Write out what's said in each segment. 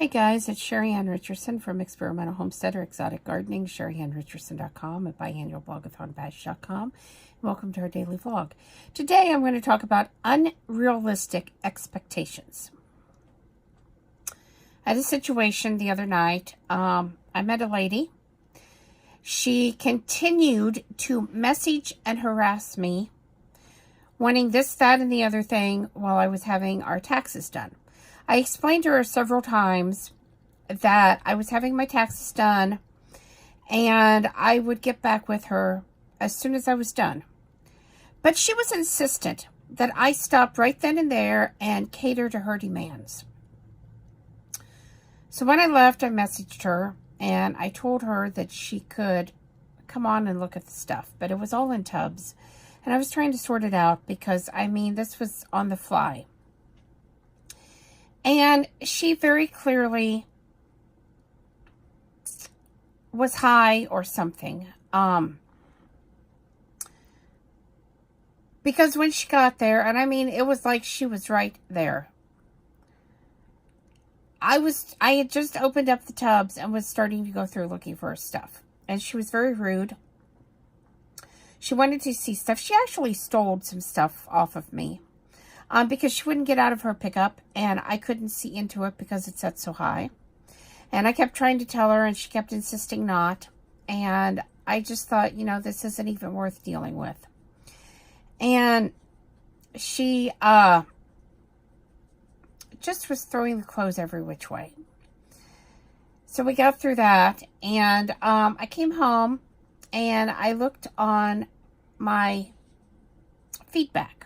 Hey guys, it's Sheri and Richerson from Experimental Homesteader Exotic Gardening, SheriandRicherson.com and biannualblogathonbash.com. Welcome to our daily vlog. Today I'm going to talk about unrealistic expectations. I had a situation the other night. I met a lady. She continued to message and harass me, wanting this, that, and the other thing while I was having our taxes done. I explained to her several times that I was having my taxes done and I would get back with her as soon as I was done. But she was insistent that I stop right then and there and cater to her demands. So when I left, I messaged her and I told her that she could come on and look at the stuff, but it was all in tubs. And I was trying to sort it out because, this was on the fly. And she very clearly was high or something. Because when she got there, and it was like she was right there. I had just opened up the tubs and was starting to go through looking for her stuff. And she was very rude. She wanted to see stuff. She actually stole some stuff off of me. Because she wouldn't get out of her pickup, and I couldn't see into it because it set so high. And I kept trying to tell her, and she kept insisting not. And I just thought, this isn't even worth dealing with. And she just was throwing the clothes every which way. So we got through that, and I came home, and I looked on my feedback.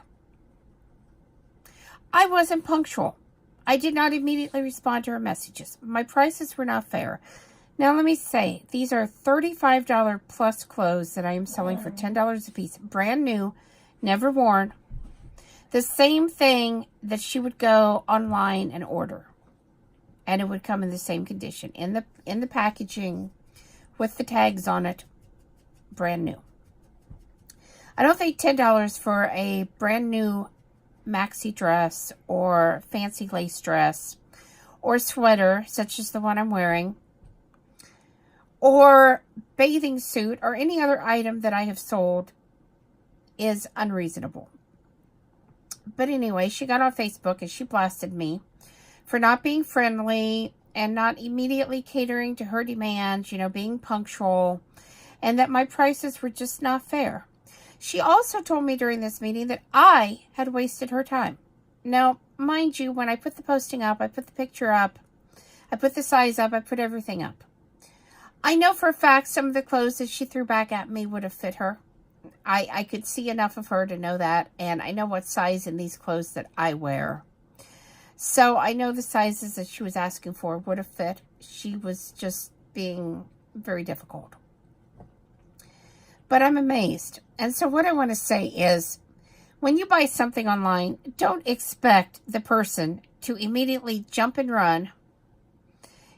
I wasn't punctual. I did not immediately respond to her messages. My prices were not fair. Now, let me say, these are $35 plus clothes that I am selling for $10 a piece. Brand new, never worn. The same thing that she would go online and order. And it would come in the same condition. In the packaging, with the tags on it, brand new. I don't think $10 for a brand new maxi dress or fancy lace dress or sweater such as the one I'm wearing or bathing suit or any other item that I have sold is unreasonable. But anyway, she got on Facebook and she blasted me for not being friendly and not immediately catering to her demands, being punctual, and that my prices were just not fair. She also told me during this meeting that I had wasted her time. Now, mind you, when I put the posting up, I put the picture up, I put the size up, I put everything up. I know for a fact some of the clothes that she threw back at me would have fit her. I could see enough of her to know that, and I know what size in these clothes that I wear. So I know the sizes that she was asking for would have fit. She was just being very difficult. But I'm amazed. And so what I want to say is, when you buy something online, don't expect the person to immediately jump and run.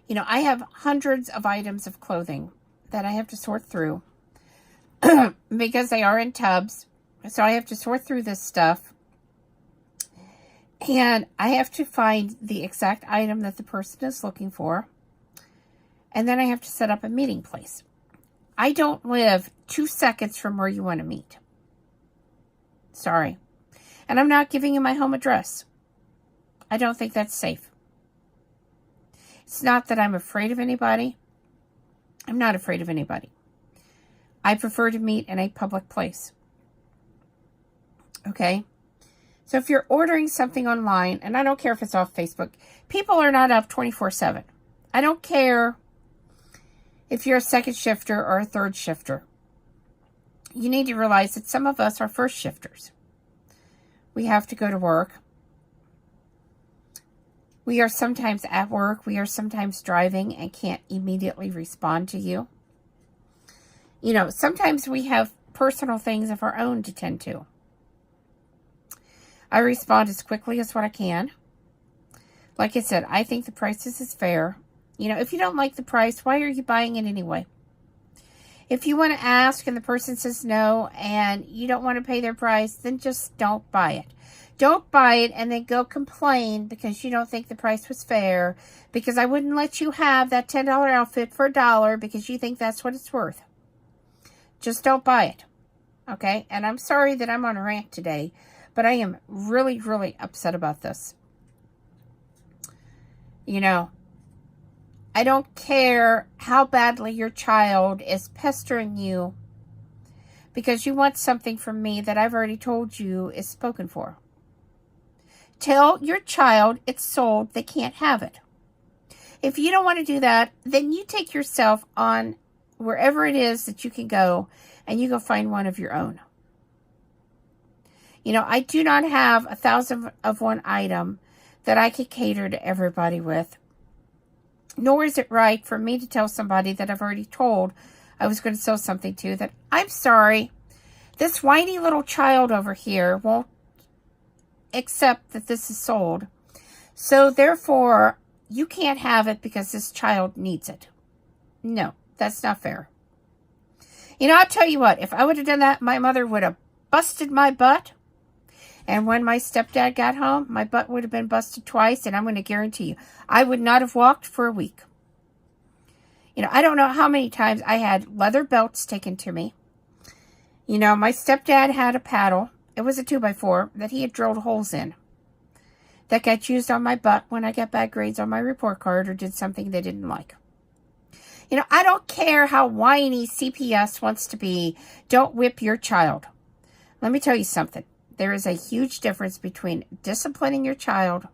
I have hundreds of items of clothing that I have to sort through because they are in tubs. So I have to sort through this stuff. And I have to find the exact item that the person is looking for. And then I have to set up a meeting place. I don't live 2 seconds from where you want to meet. Sorry. And I'm not giving you my home address. I don't think that's safe. It's not that I'm afraid of anybody. I'm not afraid of anybody. I prefer to meet in a public place. Okay? So if you're ordering something online, and I don't care if it's off Facebook, people are not up 24/7. I don't care if you're a second shifter or a third shifter. You need to realize that some of us are first shifters. We have to go to work. We are sometimes at work. We are sometimes driving and can't immediately respond to you. Sometimes we have personal things of our own to tend to. I respond as quickly as what I can. Like I said, I think the prices is fair. If you don't like the price, why are you buying it anyway? If you want to ask and the person says no and you don't want to pay their price, then just don't buy it. Don't buy it and then go complain because you don't think the price was fair, because I wouldn't let you have that $10 outfit for $1 because you think that's what it's worth. Just don't buy it, okay? And I'm sorry that I'm on a rant today, but I am really, really upset about this. You know, I don't care how badly your child is pestering you because you want something from me that I've already told you is spoken for. Tell your child it's sold, they can't have it. If you don't want to do that, then you take yourself on wherever it is that you can go and you go find one of your own. You know, I do not have 1,000 of one item that I could cater to everybody with. Nor is it right for me to tell somebody that I've already told I was going to sell something to that, I'm sorry, this whiny little child over here won't accept that this is sold. So therefore, you can't have it because this child needs it. No, that's not fair. You know, I'll tell you what, if I would have done that, my mother would have busted my butt. And when my stepdad got home, my butt would have been busted twice, and I'm going to guarantee you, I would not have walked for a week. You know, I don't know how many times I had leather belts taken to me. You know, my stepdad had a paddle. It was a 2x4 that he had drilled holes in. That got used on my butt when I got bad grades on my report card or did something they didn't like. You know, I don't care how whiny CPS wants to be. Don't whip your child. Let me tell you something. There is a huge difference between disciplining your child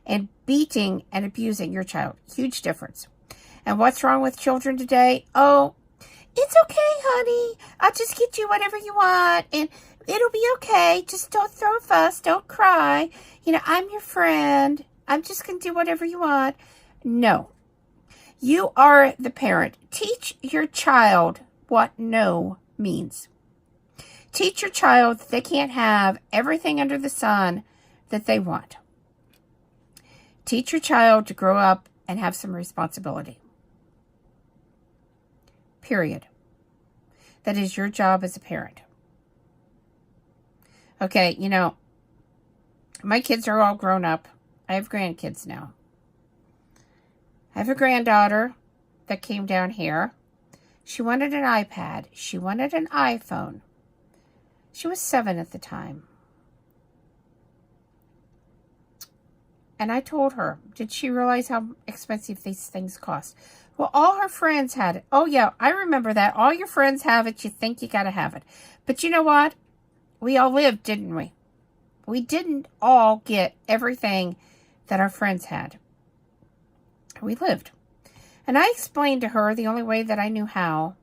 and beating and abusing your child. Huge difference. And what's wrong with children today? Oh, it's okay, honey. I'll just get you whatever you want, and it'll be okay. Just don't throw a fuss. Don't cry. You know, I'm your friend. I'm just going to do whatever you want. No. You are the parent. Teach your child what no means. Teach your child that they can't have everything under the sun that they want. Teach your child to grow up and have some responsibility. Period. That is your job as a parent. Okay, you know, my kids are all grown up. I have grandkids now. I have a granddaughter that came down here. She wanted an iPad. She wanted an iPhone. She was 7 at the time. And I told her, did she realize how expensive these things cost? Well, all her friends had it. Oh, yeah, I remember that. All your friends have it. You think you got to have it. But you know what? We all lived, didn't we? We didn't all get everything that our friends had. We lived. And I explained to her the only way that I knew how,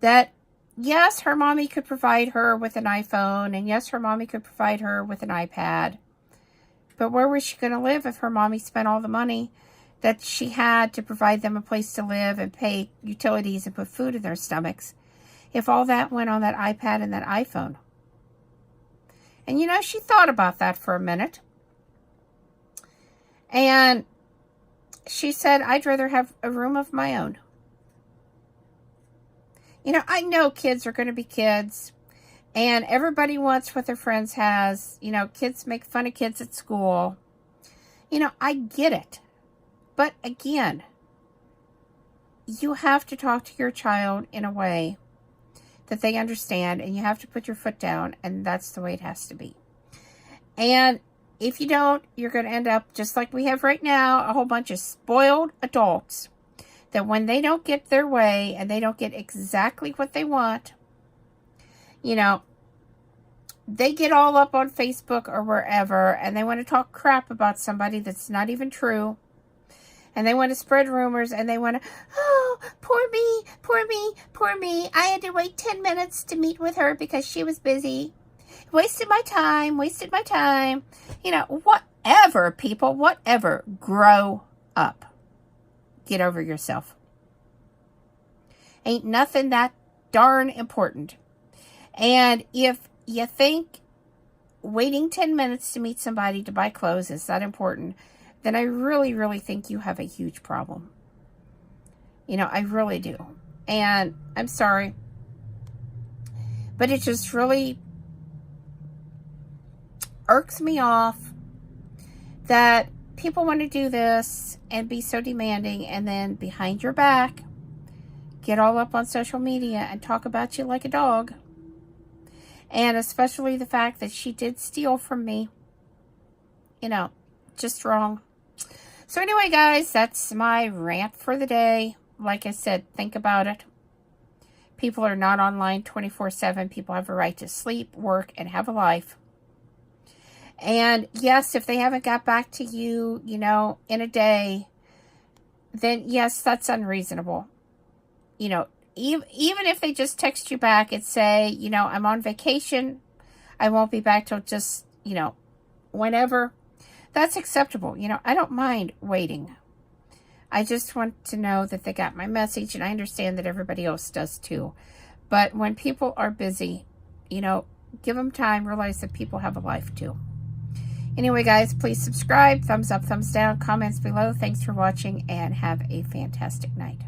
that yes, her mommy could provide her with an iPhone, and yes, her mommy could provide her with an iPad. But where was she going to live if her mommy spent all the money that she had to provide them a place to live and pay utilities and put food in their stomachs, if all that went on that iPad and that iPhone? And, you know, she thought about that for a minute. And she said, I'd rather have a room of my own. You know, I know kids are going to be kids. And everybody wants what their friends has. You know, kids make fun of kids at school. You know, I get it. But again, you have to talk to your child in a way that they understand, and you have to put your foot down, and that's the way it has to be. And if you don't, you're going to end up just like we have right now, a whole bunch of spoiled adults that when they don't get their way and they don't get exactly what they want, you know, they get all up on Facebook or wherever, and they want to talk crap about somebody that's not even true. And they want to spread rumors, and they want to, oh, poor me, poor me, poor me. I had to wait 10 minutes to meet with her because she was busy. Wasted my time, wasted my time. You know, whatever, people, whatever. Grow up. Get over yourself. Ain't nothing that darn important. And if you think waiting 10 minutes to meet somebody to buy clothes is that important, then I really, really think you have a huge problem. You know, I really do. And I'm sorry, but it just really irks me off that people want to do this and be so demanding, and then behind your back get all up on social media and talk about you like a dog. And especially the fact that she did steal from me. You know, just wrong. So anyway, guys, that's my rant for the day. Like I said, think about it. People are not online 24/7. People have a right to sleep, work, and have a life. And yes, if they haven't got back to you, you know, in a day, then yes, that's unreasonable. You know, even if they just text you back and say, you know, I'm on vacation, I won't be back till just, you know, whenever, that's acceptable. You know, I don't mind waiting. I just want to know that they got my message, and I understand that everybody else does too. But when people are busy, you know, give them time, realize that people have a life too. Anyway, guys, please subscribe, thumbs up, thumbs down, comments below. Thanks for watching, and have a fantastic night.